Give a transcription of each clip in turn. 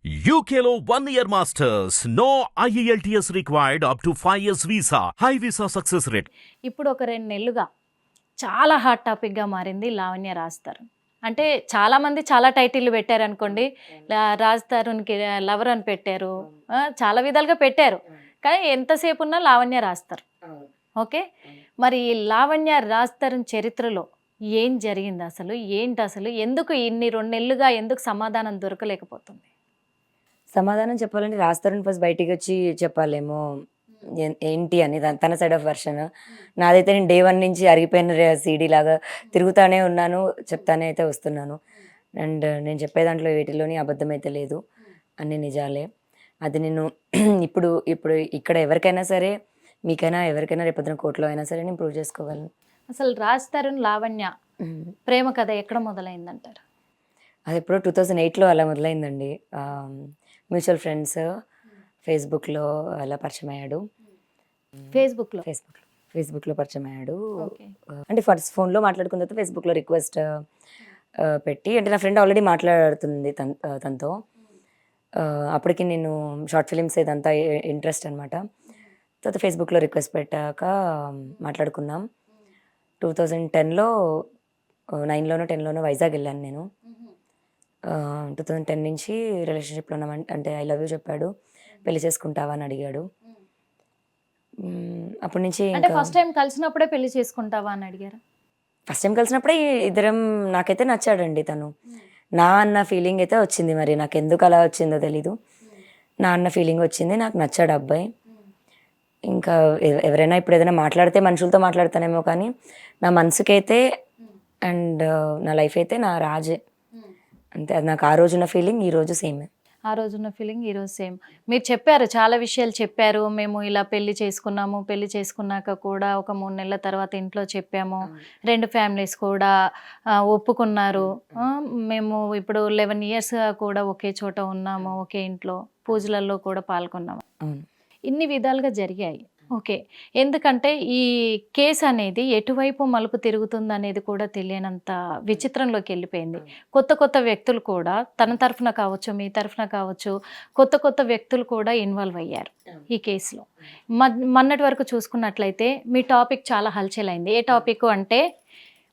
UKLO 1 year masters. No IELTS required up to 5 years visa. High visa success rate. ఇప్పుడు ఒక 2 నెలలుగా చాలా hot టాపిక్గా మారింది లావణ్య రాజ్ తరుణ్. అంటే చాలామంది చాలా టైటిల్ పెట్టారు అనుకోండి. రాజ్ తరుణ్కి లవర్ అని పెట్టారు, చాలా విధాలుగా పెట్టారు. కానీ ఎంతసేపు ఉన్నా లావణ్య రాజ్ తరుణ్. ఓకే, మరి ఈ లావణ్య రాజ్ తరుణ్ చరిత్రలో ఏం జరిగింది అసలు, ఏంటి అసలు, ఎందుకు ఇన్ని 2 నెలలుగా ఎందుకు సమాధానం దొరకలేకపోతుంది? సమాధానం చెప్పాలంటే రాజ్ తరుణ్ ఫస్ట్ బయటికి వచ్చి చెప్పాలేమో ఏంటి అని తన సైడ్ ఆఫ్ వర్షన్. నాదైతే నేను డే 1 నుంచి అరిగిపోయిన సీడీ లాగా తిరుగుతానే ఉన్నాను, చెప్తానే అయితే వస్తున్నాను. అండ్ నేను చెప్పే దాంట్లో వీటిలోని అబద్ధం అయితే లేదు, అన్ని నిజాలే. అది నేను ఇప్పుడు ఇప్పుడు ఇక్కడ ఎవరికైనా సరే, మీకైనా ఎవరికైనా రేపొద్దున కోర్టులో అయినా సరే నేను ప్రూవ్ చేసుకోగలను. అసలు రాజ్ తరుణ్ లావణ్య ప్రేమ కథ ఎక్కడ మొదలైందంటారు? అది ఎప్పుడో 2008లో అలా మొదలైందండి. మ్యూచువల్ ఫ్రెండ్స్ ఫేస్బుక్లో అలా పరిచయం అయ్యాడు. ఫేస్బుక్లో పరిచయం అయ్యాడు. అంటే ఫస్ట్ ఫోన్లో మాట్లాడుకున్న తర్వాత ఫేస్బుక్లో రిక్వెస్ట్ పెట్టి, అంటే నా ఫ్రెండ్ ఆల్రెడీ మాట్లాడుతుంది తనతో. అప్పటికి నేను షార్ట్ ఫిలిమ్స్ ఇదంతా ఇంట్రెస్ట్ అనమాట. తర్వాత ఫేస్బుక్లో రిక్వెస్ట్ పెట్టాక మాట్లాడుకున్నాం. 2010లో 9లోనో 10లోనో వైజాగ్ వెళ్ళాను నేను. 2010 నుంచి రిలేషన్షిప్లో ఉన్నాం. అంటే ఐ లవ్ యూ చెప్పాడు, పెళ్లి చేసుకుంటావా అని అడిగాడు. అప్పటి నుంచి ఫస్ట్ టైం కలిసినప్పుడే పెళ్లి చేసుకుంటావా అని అడిగారు. ఫస్ట్ టైం కలిసినప్పుడే ఇద్దరం, నాకైతే నచ్చాడండి తను. నా అన్న ఫీలింగ్ అయితే వచ్చింది, మరి నాకు ఎందుకు అలా వచ్చిందో తెలీదు. నా అన్న ఫీలింగ్ వచ్చింది, నాకు నచ్చాడు అబ్బాయి. ఇంకా ఎవరైనా ఇప్పుడు ఏదైనా మాట్లాడితే మనుషులతో మాట్లాడతానేమో, కానీ నా మనసుకైతే అండ్ నా లైఫ్ అయితే నా రాజే అంతే. అది నాకు ఆ రోజున్న ఫీలింగ్ ఈ రోజు సేమ్. ఆ రోజున్న ఫీలింగ్ ఈరోజు సేమ్. మీరు చెప్పారు, చాలా విషయాలు చెప్పారు. మేము ఇలా పెళ్లి చేసుకున్నాము, పెళ్లి చేసుకున్నాక కూడా ఒక 3 నెలల తర్వాత ఇంట్లో చెప్పాము, 2 ఫ్యామిలీస్ కూడా ఒప్పుకున్నారు. మేము ఇప్పుడు 11 ఇయర్స్గా కూడా ఒకే చోట ఉన్నాము, ఒకే ఇంట్లో పూజలలో కూడా పాల్గొన్నాము. ఇన్ని విధాలుగా జరిగాయి. ఓకే, ఎందుకంటే ఈ కేసు అనేది ఎటువైపు మలుపు తిరుగుతుంది అనేది కూడా తెలియనంత విచిత్రంలోకి వెళ్ళిపోయింది. కొత్త వ్యక్తులు కూడా తన తరఫున కావచ్చు, మీ తరఫున కావచ్చు, కొత్త వ్యక్తులు కూడా ఇన్వాల్వ్ అయ్యారు ఈ కేసులో. మొన్నటి వరకు చూసుకున్నట్లయితే మీ టాపిక్ చాలా హల్చల్ అయింది. ఏ టాపిక్ అంటే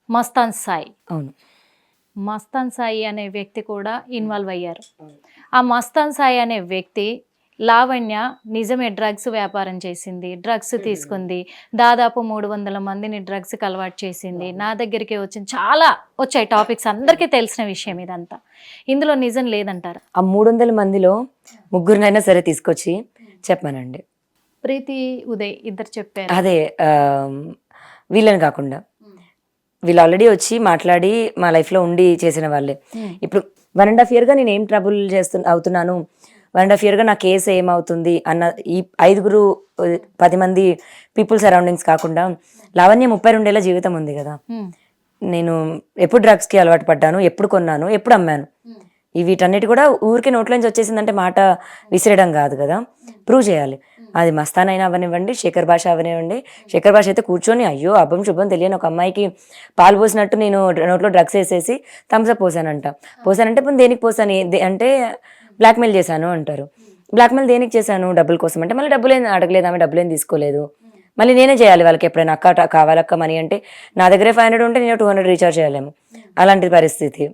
మస్తాన్ సాయి. అవును, మస్తాన్ సాయి అనే వ్యక్తి కూడా ఇన్వాల్వ్ అయ్యారు. ఆ మస్తాన్ సాయి అనే వ్యక్తి లావణ్య నిజమే డ్రగ్స్ వ్యాపారం చేసింది, డ్రగ్స్ తీసుకుంది, దాదాపు 300 మందిని డ్రగ్స్కి అలవాటు చేసింది, నా దగ్గరికి వచ్చింది, చాలా వచ్చాయి టాపిక్స్, అందరికీ తెలిసిన విషయం ఇదంతా. ఇందులో నిజం లేదంటారు? ఆ 300 మందిలో 3 సరే తీసుకొచ్చి చెప్పానండి. ప్రీతి, ఉదయ్ ఇద్దరు చెప్పారు. అదే వీళ్ళని కాకుండా వీళ్ళు ఆల్రెడీ వచ్చి మాట్లాడి మా లైఫ్లో ఉండి చేసిన వాళ్ళే. ఇప్పుడు 1.5 yearగా నేను ఏం ట్రబుల్ అవుతున్నాను, 1.5 yearగా నా కేసు ఏమవుతుంది అన్న ఈ 5-10 మంది పీపుల్ సరౌండింగ్స్ కాకుండా లావణ్య 32 ఏళ్ళ జీవితం ఉంది కదా. నేను ఎప్పుడు డ్రగ్స్కి అలవాటు పడ్డాను, ఎప్పుడు కొన్నాను, ఎప్పుడు అమ్మాను, వీటన్నిటి కూడా ఊరికి నోట్లోంచి వచ్చేసిందంటే మాట విసిరడం కాదు కదా, ప్రూవ్ చేయాలి. అది మస్తాన్ అయినా అవనివ్వండి, శేఖర్ భాష అవనివ్వండి. శేఖర్ భాష అయితే కూర్చొని అయ్యో అబ్బం శుభం తెలియని ఒక అమ్మాయికి పాలు పోసినట్టు నేను నోట్లో డ్రగ్స్ వేసేసి థమ్స్అప్ పోసానంటే ఇప్పుడు దేనికి పోసాను అంటే బ్లాక్మెయిల్ చేశాను అంటారు. బ్లాక్మెయిల్ దేనికి చేశాను? డబ్బుల కోసం. అంటే మళ్ళీ డబ్బులేం అడగలేదు, ఆమె డబ్బులేం తీసుకోలేదు. మళ్ళీ నేనే చేయాలి వాళ్ళకి. ఎప్పుడైనా అక్క కావాలక్క మనీ అంటే నా దగ్గరే 500 ఉంటే నేను 200 రీఛార్జ్ చేయాలేము, అలాంటి పరిస్థితి.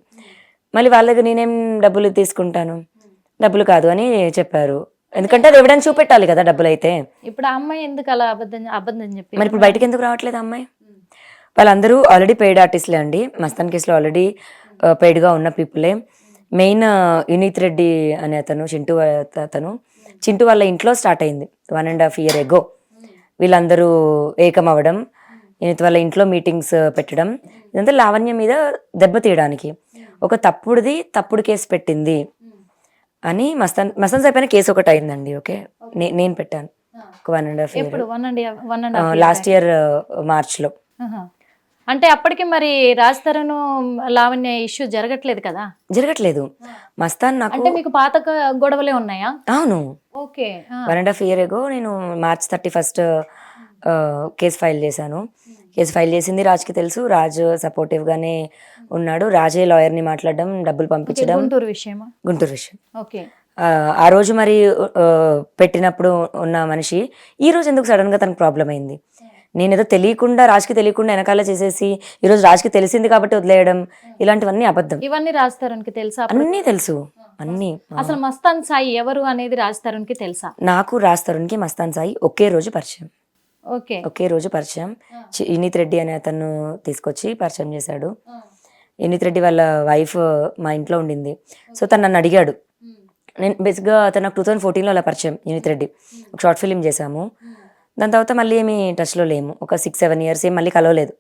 మళ్ళీ వాళ్ళ దగ్గర నేనేం డబ్బులు తీసుకుంటాను, డబ్బులు కాదు అని చెప్పారు. ఎందుకంటే అది ఎవిడెన్స్ చూపెట్టాలి కదా డబ్బులు అయితే. ఇప్పుడు ఆ అమ్మాయి ఎందుకు అలా అబద్ధం చెప్పి మరి ఇప్పుడు బయటకు ఎందుకు రావట్లేదు అమ్మాయి? వాళ్ళందరూ ఆల్రెడీ పెయిడ్ ఆర్టిస్ట్లే అండి. మస్తాన్ కేసులో ఆల్రెడీ పెయిడ్గా ఉన్న పీపులే. మెయిన్ యునీత్ రెడ్డి అనే అతను, చింటూ వాళ్ళ ఇంట్లో స్టార్ట్ అయింది 1.5 year ago. వీళ్ళందరూ ఏకం అవ్వడం, యునీత్ వాళ్ళ ఇంట్లో మీటింగ్స్ పెట్టడం, ఇదంతా లావణ్య మీద దెబ్బతీయడానికి. ఒక తప్పుడు కేసు పెట్టింది అని మస్తాన్ సాయి పైన కేసు ఒకటి అయిందండి. ఓకే, నేను పెట్టాను ఒక 1.5 year లాస్ట్ ఇయర్ మార్చ్లో. అంటే అప్పటికి మరి రాజ్ తరుణ్ లావణ్య ఇష్యూ జరగట్లేదు. మస్తాన్ నాకు అంటే మీకు పాత గొడవలే ఉన్నాయా? అవును. ఓకే, 1.5 year ago నేను March 31st కేసు ఫైల్ చేశాను. కేసు ఫైల్ చేసింది రాజ్కి తెలుసు. రాజ్ సపోర్టివ్గానే ఉన్నాడు. రాజే లాయర్ని మాట్లాడడం, డబ్బులు పంపించడం. గుంటూరు విషయం. ఓకే, ఆ రోజు మరి పెట్టినప్పుడు ఉన్న మనిషి ఈ రోజు ఎందుకు సడన్గా తనకు ప్రాబ్లం అయింది? నేనేదో తెలియకుండా రాజ్కి తెలియకుండా వెనకాల చేసేసి ఈరోజు రాజ్కి తెలిసింది కాబట్టి వదిలేయడం, ఇలాంటివన్నీ అబద్ధం. ఇవన్నీ రాజ్ తరుణ్కి తెలుసా అప్పుడు? అన్నీ తెలుసు, అన్నీ. అసలు మస్తాన్ సాయి ఎవరు అనేది రాజ్ తరుణ్కి తెలుసా? నాకు రాజ్ తరుణ్కి మస్తాన్ సాయి ఒకే రోజు పరిచయం. ఓకే. ఒకే రోజు పరిచయం. ఇనీత్ రెడ్డి అనే అతను తీసుకొచ్చి పరిచయం చేశాడు. ఇనీత్ రెడ్డి వాళ్ళ వైఫ్ మా ఇంట్లో ఉండింది. సో తను నన్ను అడిగాడు. నేను బేసిక్గా అతను నాకు 2014లో అలా పరిచయం ఇనీత్ రెడ్డి. ఒక షార్ట్ ఫిలిం చేశాము. దాని తర్వాత మళ్ళీ ఏమి టచ్లో లేము. ఒక 6-7 ఇయర్స్ ఏం మళ్ళీ కలవలేదు.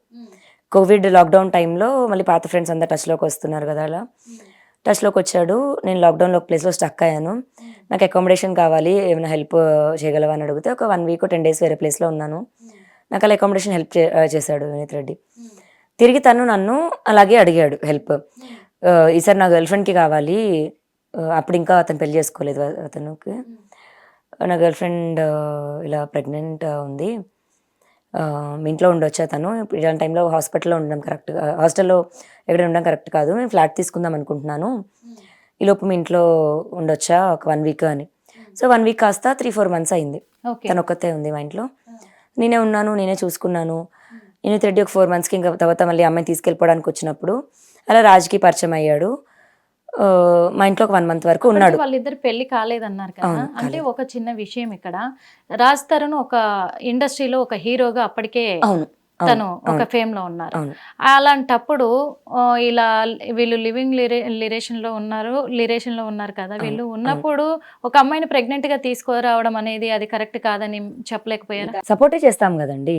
కోవిడ్ లాక్డౌన్ టైంలో మళ్ళీ పాత ఫ్రెండ్స్ అందరు టచ్లోకి వస్తున్నారు కదా, అలా టచ్లోకి వచ్చాడు. నేను లాక్డౌన్లో ఒక ప్లేస్లో స్టక్ అయ్యాను. నాకు అకామిడేషన్ కావాలి, ఏమైనా హెల్ప్ చేయగలవా అని అడిగితే ఒక 1 వీక్ 10 డేస్ వేరే ప్లేస్లో ఉన్నాను. నాకు అలా అకామిడేషన్ హెల్ప్ చేశాడు వినీత్ రెడ్డి. తిరిగి తను నన్ను అలాగే అడిగాడు హెల్ప్. ఈసారి నా గర్ల్ ఫ్రెండ్కి కావాలి, అప్పుడు ఇంకా అతను పెళ్లి చేసుకోలేదు. అతనికి నా గర్ల్ ఫ్రెండ్ ఇలా ప్రెగ్నెంట్ ఉంది, మీ ఇంట్లో ఉండొచ్చా? తను ఇలాంటి టైంలో హాస్పిటల్లో ఉండడం కరెక్ట్, హాస్టల్లో ఎక్కడ ఉండడం కరెక్ట్ కాదు, నేను ఫ్లాట్ తీసుకుందాం అనుకుంటున్నాను, ఈలోపు మీ ఇంట్లో ఉండొచ్చా ఒక 1 వీక్ అని. సో 1 వీక్ కాస్త 3-4 months అయింది. తను ఒక్కతే ఉంది మా ఇంట్లో, నేనే ఉన్నాను, నేనే చూసుకున్నాను. ఇనీత్ రెడ్డి ఒక 4 monthsకి ఇంకా తర్వాత మళ్ళీ అమ్మాయిని తీసుకెళ్ళిపోవడానికి వచ్చినప్పుడు అలా రాజ్కి పరిచయం అయ్యాడు. మా ఇంట్లో ఒక 1 month వరకు ఉన్నాడు. వాళ్ళిద్దరు పెళ్లి కాలేదన్నారు కదా, అంటే ఒక చిన్న విషయం ఇక్కడ, రాజ్ తరుణ్ ఒక ఇండస్ట్రీలో ఒక హీరోగా అప్పటికే తను ఒక ఫేమ్ లో ఉన్నారు. అలాంటప్పుడు ఇలా వీళ్ళు లివింగ్ లిరేషన్ లో ఉన్నారు కదా, వీళ్ళు ఉన్నప్పుడు ఒక అమ్మాయిని ప్రెగ్నెంట్ గా తీసుకురావడం అనేది అది కరెక్ట్ కాదని చెప్పలేకపోయారా? సపోర్టే చేస్తాం కదండి.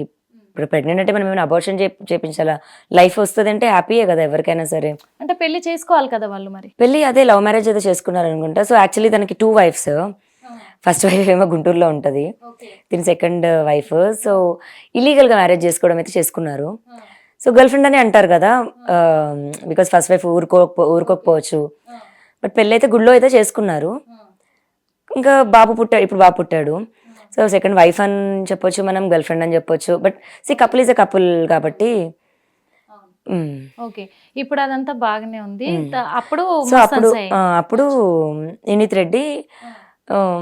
ఇప్పుడు ప్రెగ్నెంట్ అంటే మనం ఏమైనా అబార్షన్ చేయించాలా? లైఫ్ వస్తుంది అంటే హ్యాపీయే కదా ఎవరికైనా సరే. అంటే పెళ్లి చేసుకోవాలి కదా వాళ్ళు, మరి పెళ్లి అదే లవ్ మ్యారేజ్ ఏదో చేసుకున్నారు అనుకుంటా. సో యాక్చువల్లీ తనకి 2 wives. ఫస్ట్ వైఫ్ ఏమో గుంటూరులో ఉంటుంది, దీని సెకండ్ వైఫ్. సో ఇల్లీగల్గా మ్యారేజ్ చేసుకోవడం అయితే చేసుకున్నారు. సో గర్ల్ ఫ్రెండ్ అని అంటారు కదా, బికాస్ ఫస్ట్ వైఫ్ ఊరుకోకపోవచ్చు. బట్ పెళ్ళి అయితే గుడిలో అయితే చేసుకున్నారు. ఇంకా ఇప్పుడు బాబు పుట్టాడు. సో సెకండ్ వైఫ్ అని చెప్పొచ్చు, మనం గర్ల్ ఫ్రెండ్ అని చెప్పొచ్చు. But couple is a couple కాబట్టి. ఓకే, ఇప్పుడు అదంతా బాగానే ఉంది. అప్పుడు సో అప్పుడు ఇనీత్ రెడ్డి,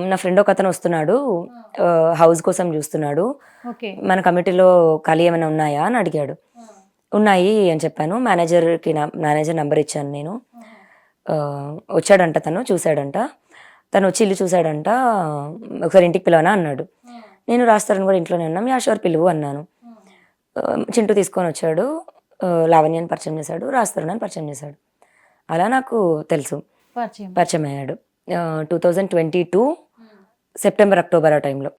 నా ఫ్రెండ్ ఒక అతను వస్తున్నాడు, హౌస్ కోసం చూస్తున్నాడు, మన కమిటీలో ఖాళీ ఏమైనా ఉన్నాయా అని అడిగాడు. ఉన్నాయి అని చెప్పాను. మేనేజర్ నంబర్ ఇచ్చాను నేను. వచ్చాడంట, తను చూశాడంట, తను వచ్చి ఇల్లు చూశాడంట, ఒకసారి ఇంటికి పిలవనా అన్నాడు. నేను రాస్తారని కూడా ఇంట్లోనే ఉన్నాం, యాషోర్ పిలువు అన్నాను. చింటూ తీసుకొని వచ్చాడు, లావణ్యాన్ని పరిచయం చేశాడు, రాస్తారని పరిచయం చేశాడు. అలా నాకు తెలుసు, పరిచయం అయ్యాడు. 2022 సెప్టెంబర్ అక్టోబర్ ఆ టైంలో.